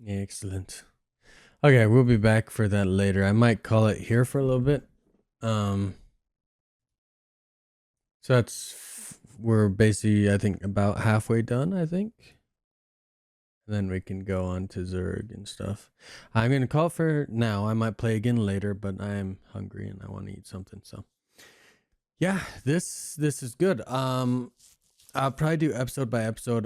Excellent. Okay, we'll be back for that later. I might call it here for a little bit. Um, so we're basically, I think, about halfway done. I think. And then we can go on to Zerg and stuff. I'm gonna call for now. I might play again later, but I am hungry and I want to eat something. So yeah, this is good. I'll probably do episode by episode.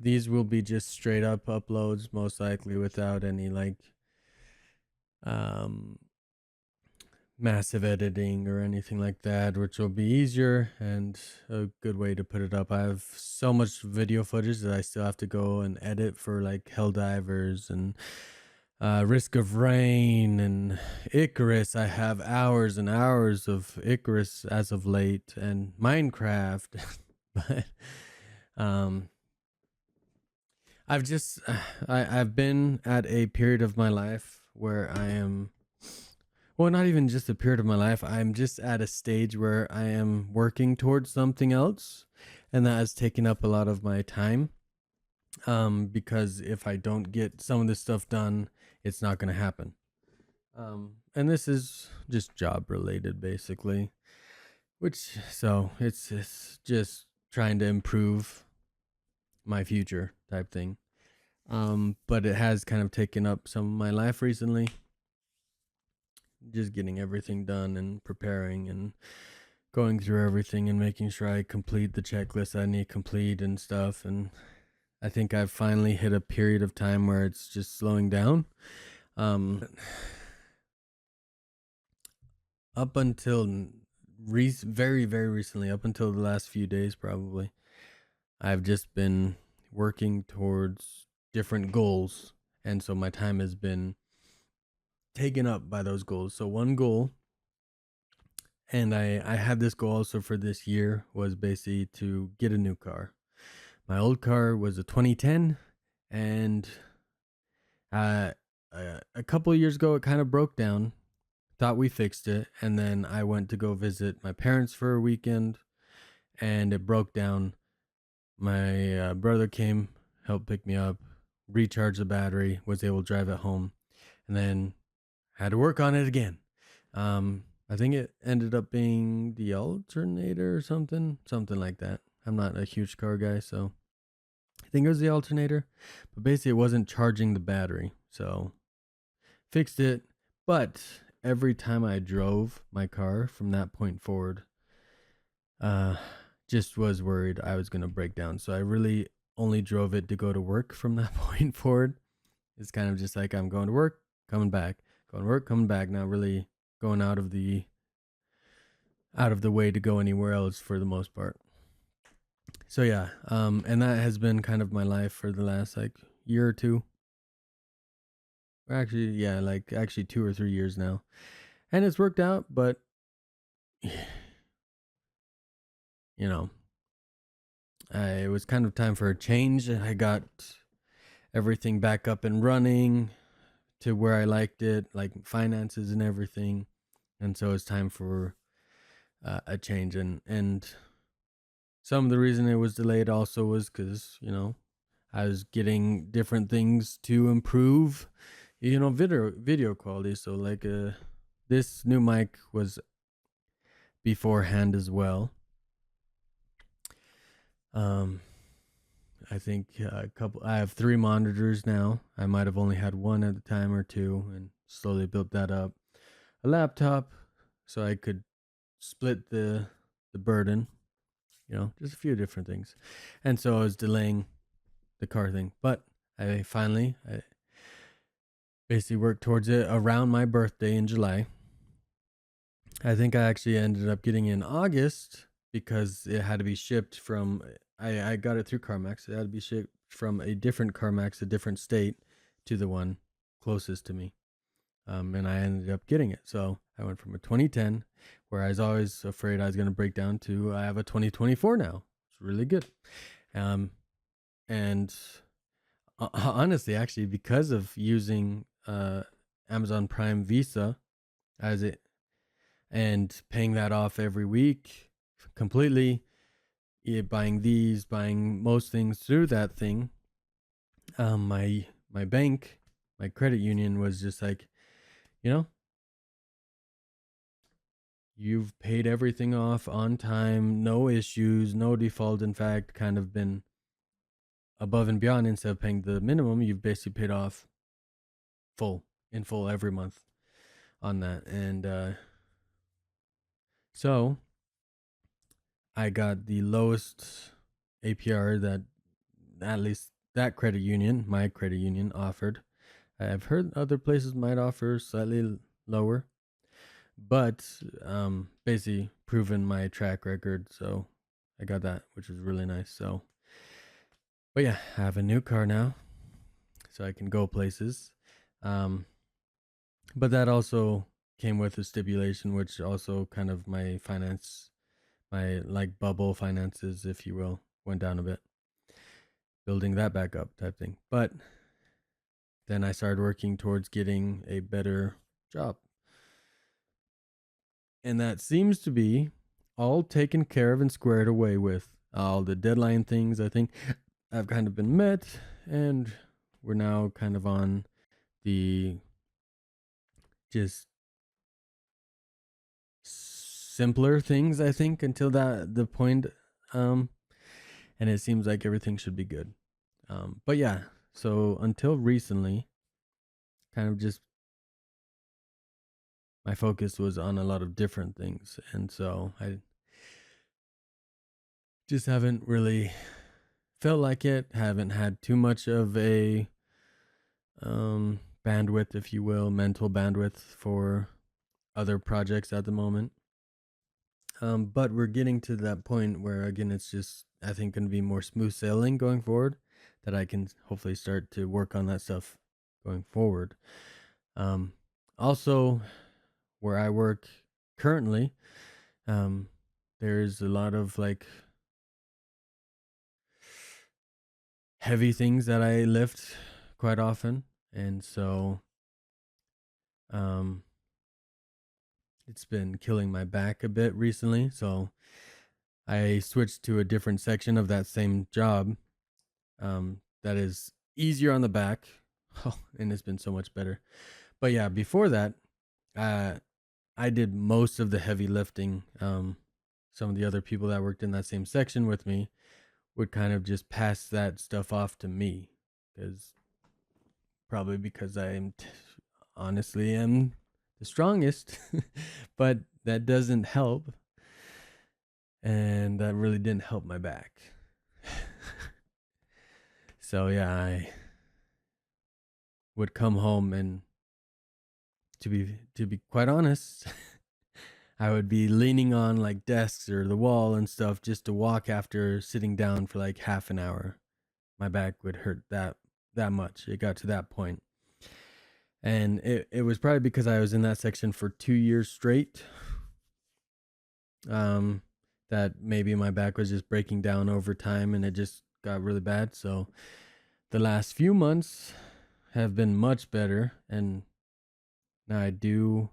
These will be just straight up uploads, most likely, without any like um massive editing or anything like that, which will be easier and a good way to put it up. I have so much video footage that I still have to go and edit for like Helldivers and Risk of Rain and Icarus. I have hours and hours of Icarus as of late, and Minecraft. But um I've just I've been at a period of my life where I am, well, not even just a period of my life. I'm just at a stage where I am working towards something else, and that has taken up a lot of my time. Because if I don't get some of this stuff done, it's not going to happen. And this is just job related, basically. Which so it's just trying to improve my future type thing. But it has kind of taken up some of my life recently, just getting everything done and preparing and going through everything and making sure I complete the checklist I need to complete and stuff. And I think I've finally hit a period of time where it's just slowing down. Up until very, very recently, up until the last few days, probably, I've just been working towards different goals. And so my time has been taken up by those goals. So one goal, and I had this goal also for this year, was basically to get a new car. My old car was a 2010, and uh, a couple of years ago it kind of broke down. Thought we fixed it, and then I went to go visit my parents for a weekend, and it broke down. My brother came, helped pick me up, recharge the battery, was able to drive it home, and then had to work on it again. I think it ended up being the alternator or something like that. I'm not a huge car guy, so I think it was the alternator, but basically it wasn't charging the battery. So fixed it, but every time I drove my car from that point forward, uh, just was worried I was gonna break down. So I really only drove it to go to work from that point forward. It's kind of just like I'm going to work, coming back, going to work, coming back. Not really going out of the way to go anywhere else for the most part. So yeah, and that has been kind of my life for the last like year or two. Or actually, yeah, like actually 2 or 3 years now, and it's worked out. But you know, it was kind of time for a change. I got everything back up and running to where I liked it, like finances and everything, and so it's time for a change. And some of the reason it was delayed also was because I was getting different things to improve, video quality. So like this new mic was beforehand as well. Um, I think I have 3 monitors now. I might have only had one at the time or two, and slowly built that up. A laptop, so I could split the burden. Just a few different things, and so I was delaying the car thing, but I basically worked towards it around my birthday in July. I think I actually ended up getting it in August because it had to be shipped from. I got it through CarMax. It had to be shipped from a different CarMax, a different state, to the one closest to me. And I ended up getting it. So I went from a 2010, where I was always afraid I was going to break down, to I have a 2024 now. It's really good. And honestly, actually, because of using Amazon Prime Visa as it, and paying that off every week completely, buying most things through that thing, my my bank, my credit union was just like, you know, you've paid everything off on time, no issues, no default. In fact, kind of been above and beyond. Instead of paying the minimum, you've basically paid off full in full every month on that. And so I got the lowest APR that at least that credit union, my credit union, offered. I've heard other places might offer slightly lower, but basically proven my track record. So I got that, which was really nice. So, but yeah, I have a new car now, so I can go places. Um, but that also came with a stipulation, which also kind of my like bubble finances, if you will, went down a bit, building that back up type thing. But then I started working towards getting a better job. And that seems to be all taken care of and squared away with. All the deadline things, I think, have kind of been met. And we're now kind of on the just simpler things, I think, until the point. Um, and it seems like everything should be good. But yeah, so until recently, kind of just my focus was on a lot of different things. And so I just haven't really felt like it, haven't had too much of a bandwidth, if you will, mental bandwidth for other projects at the moment. But we're getting to that point where, again, it's just, I think, going to be more smooth sailing going forward, that I can hopefully start to work on that stuff going forward. Also, where I work currently, there's a lot of like heavy things that I lift quite often. And so, um, it's been killing my back a bit recently. So I switched to a different section of that same job, that is easier on the back. Oh, and it's been so much better. But yeah, before that, uh, I did most of the heavy lifting. Some of the other people that worked in that same section with me would kind of just pass that stuff off to me, because probably because honestly am the strongest, but that doesn't help, and that really didn't help my back. So yeah, I would come home, and to be quite honest, I would be leaning on like desks or the wall and stuff just to walk after sitting down for like half an hour. My back would hurt that much. It got to that point. And it was probably because I was in that section for 2 years straight. Um that maybe my back was just breaking down over time, and it just got really bad. So the last few months have been much better, and now I do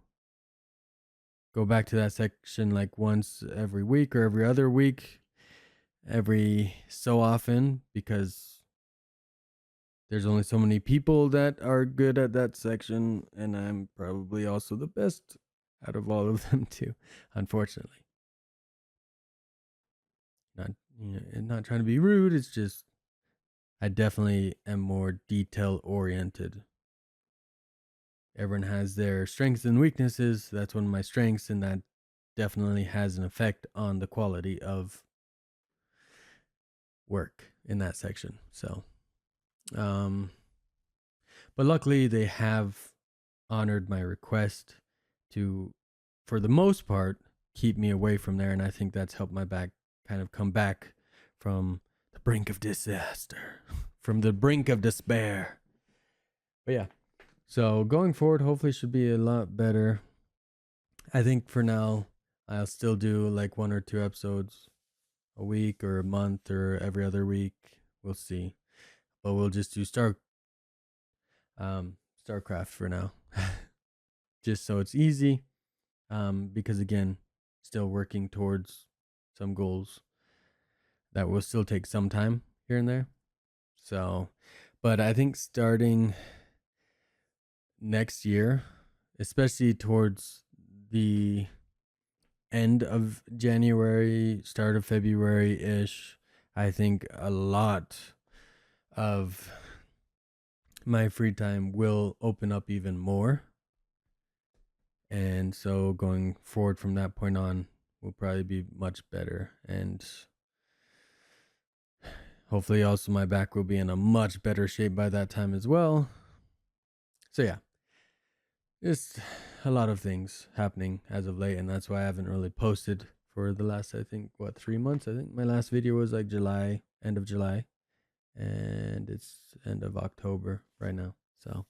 go back to that section like once every week or every other week, every so often, because there's only so many people that are good at that section, and I'm probably also the best out of all of them too, unfortunately. Not, not trying to be rude, it's just I definitely am more detail oriented. Everyone has their strengths and weaknesses. That's one of my strengths, and that definitely has an effect on the quality of work in that section. So, um, but luckily they have honored my request to, for the most part, keep me away from there, and I think that's helped my back kind of come back from the brink of disaster, from the brink of despair. But yeah, so going forward, hopefully, should be a lot better. I think for now, I'll still do like 1 or 2 episodes a week or a month or every other week. We'll see. But we'll just do StarCraft for now. Just so it's easy. Because again, still working towards some goals that will still take some time here and there. So, But I think starting next year, especially towards the end of January, start of February ish, I think a lot of my free time will open up even more. And so going forward from that point on will probably be much better. And hopefully also my back will be in a much better shape by that time as well. So yeah, just a lot of things happening as of late, and that's why I haven't really posted for the last, I think, 3 months. I think my last video was like July, end of July, and it's end of October right now. So